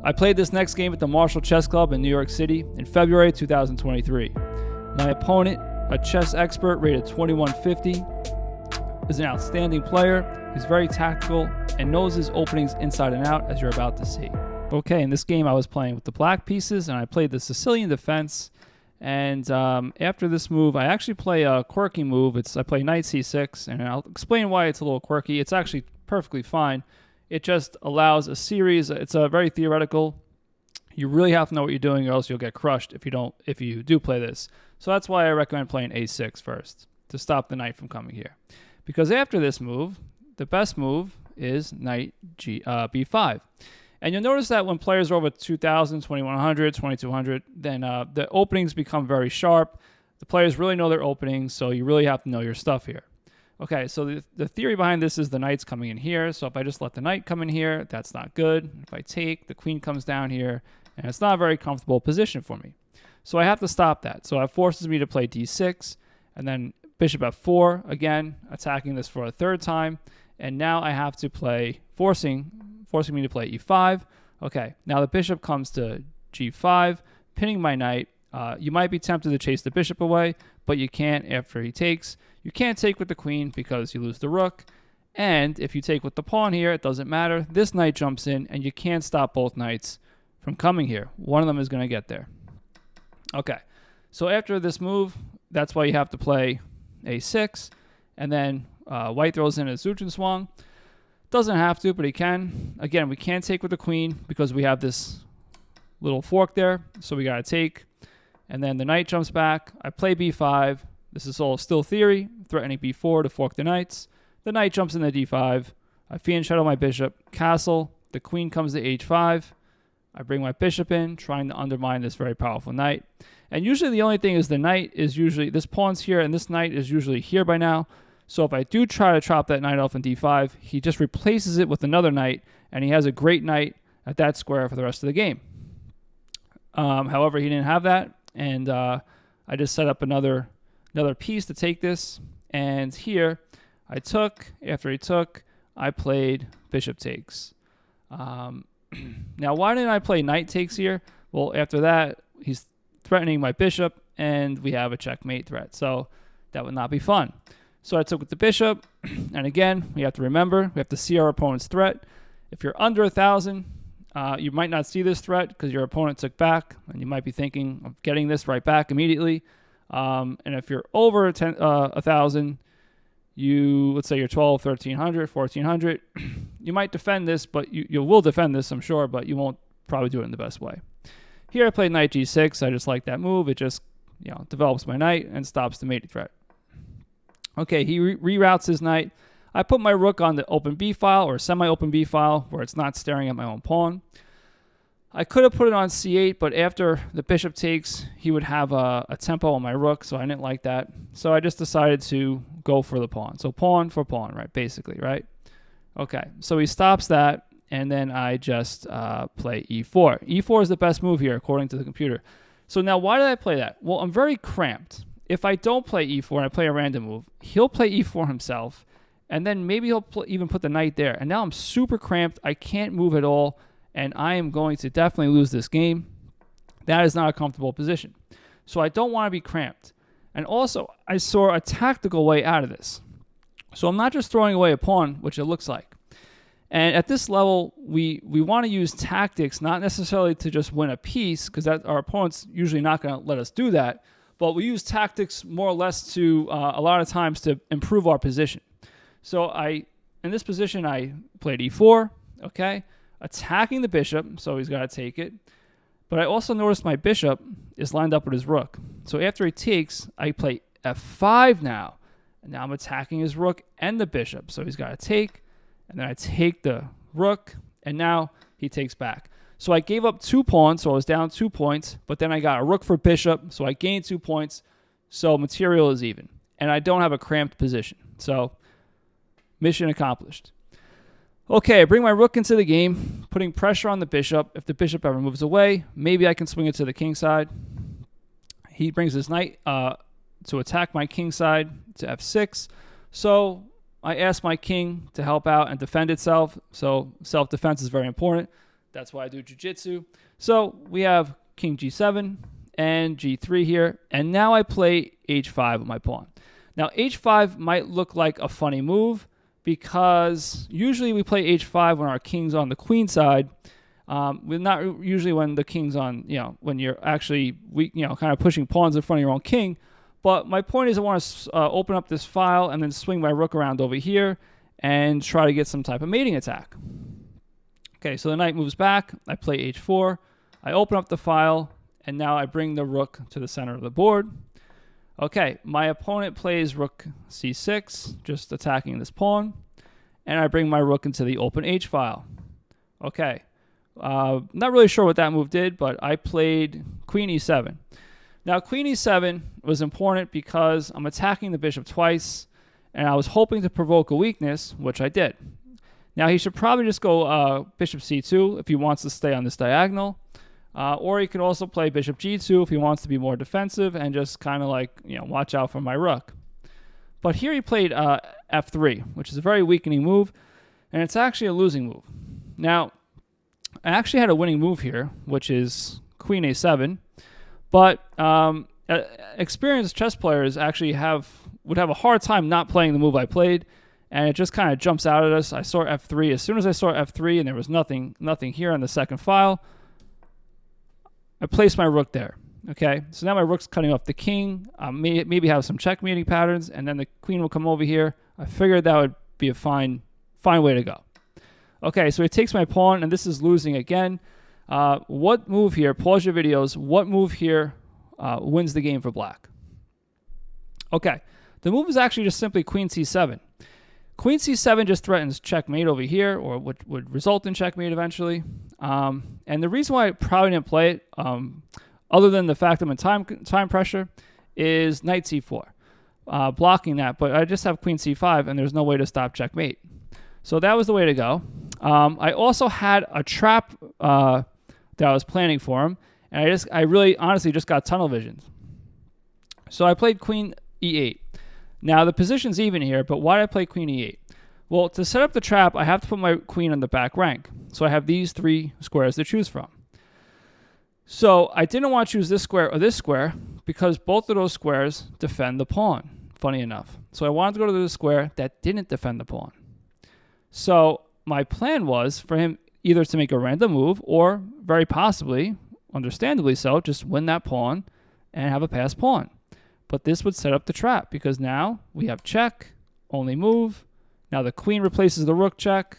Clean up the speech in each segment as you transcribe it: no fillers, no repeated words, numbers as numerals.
I played this next game at the Marshall Chess Club in New York City in February 2023. My opponent, a chess expert rated 2150, is an outstanding player. He's very tactical and knows his openings inside and out, as you're about to see. Okay, in this game I was playing with the black pieces, and I played the Sicilian defense. And after this move, I actually play a quirky move. I play knight c6, and I'll explain why it's a little quirky. It's actually perfectly fine. It just allows a series. It's a very theoretical. You really have to know what you're doing, or else you'll get crushed if you do play this. So that's why I recommend playing a6 first to stop the knight from coming here. Because after this move, the best move is knight b5. And you'll notice that when players are over 2,000, 2,100, 2,200, then the openings become very sharp. The players really know their openings, so you really have to know your stuff here. Okay, so the theory behind this is the knight's coming in here. So if I just let the knight come in here, that's not good. If I take, the queen comes down here, and it's not a very comfortable position for me. So I have to stop that. So it forces me to play d6, and then bishop f4, again, attacking this for a third time. And now I have to play, forcing me to play e5. Okay, now the bishop comes to g5, pinning my knight. You might be tempted to chase the bishop away, but you can't after he takes. You can't take with the queen because you lose the rook. And if you take with the pawn here, it doesn't matter. This knight jumps in, and you can't stop both knights from coming here. One of them is going to get there. Okay, so after this move, that's why you have to play a6. And then white throws in a Zugenswang. Doesn't have to, but he can. Again, we can't take with the queen because we have this little fork there. So we got to take. And then the knight jumps back. I play b5. This is all still theory, threatening b4 to fork the knights. The knight jumps into d5. I fiend shadow my bishop, castle. The queen comes to h5. I bring my bishop in, trying to undermine this very powerful knight. And usually the only thing is the knight is usually, this pawn's here, and this knight is usually here by now. So if I do try to chop that knight off in d5, he just replaces it with another knight, and he has a great knight at that square for the rest of the game. However, he didn't have that, and I just set up another piece to take this. And here, I took. After he took, I played bishop takes. Now, why didn't I play knight takes here? Well, after that, he's threatening my bishop, and we have a checkmate threat. So that would not be fun. So I took with the bishop, and again, we have to remember, we have to see our opponent's threat. If you're under 1,000, you might not see this threat because your opponent took back, and you might be thinking of getting this right back immediately. And if you're over 1,000, let's say you're 12, 1,300, 1,400, you might defend this, but you will defend this, I'm sure, but you won't probably do it in the best way. Here I played knight g6. I just like that move. It just develops my knight and stops the mating threat. Okay, he reroutes his knight. I put my rook on the open b file or semi-open b file where it's not staring at my own pawn. I could have put it on c8, but after the bishop takes, he would have a tempo on my rook, so I didn't like that. So I just decided to go for the pawn. So pawn for pawn, right, basically, right? Okay, so he stops that, and then I just play e4. e4 is the best move here, according to the computer. So now why did I play that? Well, I'm very cramped. If I don't play e4 and I play a random move, he'll play e4 himself, and then maybe he'll even put the knight there. And now I'm super cramped. I can't move at all, and I am going to definitely lose this game. That is not a comfortable position. So I don't want to be cramped. And also, I saw a tactical way out of this. So I'm not just throwing away a pawn, which it looks like. And at this level, we want to use tactics, not necessarily to just win a piece, because our opponent's usually not going to let us do that. But we use tactics more or less to, a lot of times, to improve our position. So in this position, I played e4, okay, attacking the bishop, so he's got to take it. But I also noticed my bishop is lined up with his rook. So after he takes, I play f5 now. And now I'm attacking his rook and the bishop. So he's got to take, and then I take the rook, and now he takes back. So I gave up 2 pawns, so I was down 2 points, but then I got a rook for bishop, so I gained 2 points, so material is even. And I don't have a cramped position. So mission accomplished. Okay, I bring my rook into the game, putting pressure on the bishop. If the bishop ever moves away, maybe I can swing it to the king side. He brings his knight to attack my king side to f6. So I ask my king to help out and defend itself. So self-defense is very important. That's why I do jiu-jitsu. So we have king g7 and g3 here. And now I play h5 with my pawn. Now h5 might look like a funny move because usually we play h5 when our king's on the queen side. We're not usually when the king's on, when you're actually weak, kind of pushing pawns in front of your own king. But my point is I want to open up this file and then swing my rook around over here and try to get some type of mating attack. Okay, so the knight moves back. I play h4. I open up the file, and now I bring the rook to the center of the board. Okay, my opponent plays rook c6, just attacking this pawn. And I bring my rook into the open h file. Okay, not really sure what that move did, but I played queen e7. Now, queen e7 was important because I'm attacking the bishop twice, and I was hoping to provoke a weakness, which I did. Now, he should probably just go bishop c2 if he wants to stay on this diagonal. Or he could also play bishop g2 if he wants to be more defensive and just kind of like, watch out for my rook. But here he played f3, which is a very weakening move, and it's actually a losing move. Now, I actually had a winning move here, which is queen a7. But experienced chess players actually would have a hard time not playing the move I played, and it just kind of jumps out at us. I saw f3. As soon as I saw f3 and there was nothing here on the second file, I placed my rook there. Okay, so now my rook's cutting off the king. Maybe have some checkmating patterns, and then the queen will come over here. I figured that would be a fine way to go. Okay, so it takes my pawn, and this is losing again. What move here? Pause your videos. What move here wins the game for black? Okay, the move is actually just simply queen c7. Queen c7 just threatens checkmate over here, or would result in checkmate eventually. And the reason why I probably didn't play it, other than the fact I'm in time pressure, is knight c4, blocking that. But I just have queen c5, and there's no way to stop checkmate. So that was the way to go. I also had a trap that I was planning for him, and I really honestly just got tunnel vision. So I played queen e8. Now the position's even here, but why did I play queen e8? Well, to set up the trap, I have to put my queen on the back rank. So I have these 3 squares to choose from. So I didn't want to choose this square or this square because both of those squares defend the pawn, funny enough. So I wanted to go to the square that didn't defend the pawn. So my plan was for him either to make a random move or very possibly, understandably so, just win that pawn and have a passed pawn. But this would set up the trap because now we have check, only move. Now the queen replaces the rook check,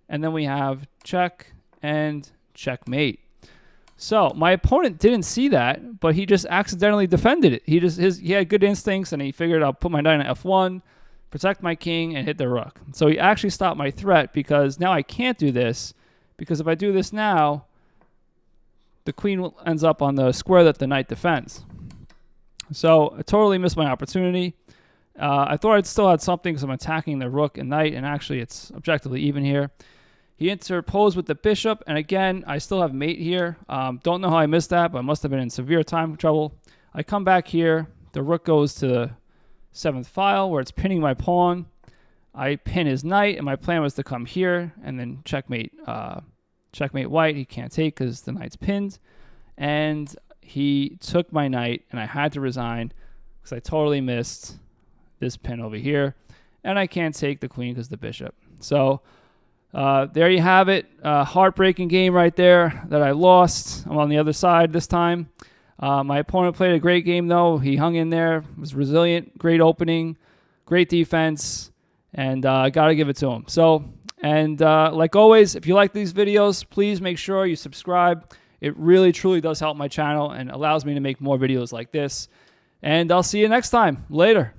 and then we have check and checkmate. So my opponent didn't see that, but he just accidentally defended it. He had good instincts, and he figured I'll put my knight on f1, protect my king, and hit the rook. So he actually stopped my threat because now I can't do this, because if I do this now, the queen ends up on the square that the knight defends. So I totally missed my opportunity. I thought I'd still had something because I'm attacking the rook and knight, and actually it's objectively even here. He interposed with the bishop, and again, I still have mate here. Don't know how I missed that, but I must have been in severe time trouble. I come back here. The rook goes to the 7th file where it's pinning my pawn. I pin his knight, and my plan was to come here and then checkmate white. He can't take because the knight's pinned. And he took my knight, and I had to resign because I totally missed this pin over here. And I can't take the queen because the bishop. So there you have it. Heartbreaking game right there that I lost. I'm on the other side this time. My opponent played a great game, though. He hung in there, was resilient, great opening, great defense, and I got to give it to him. So, and like always, if you like these videos, please make sure you subscribe. It really, truly does help my channel and allows me to make more videos like this. And I'll see you next time. Later.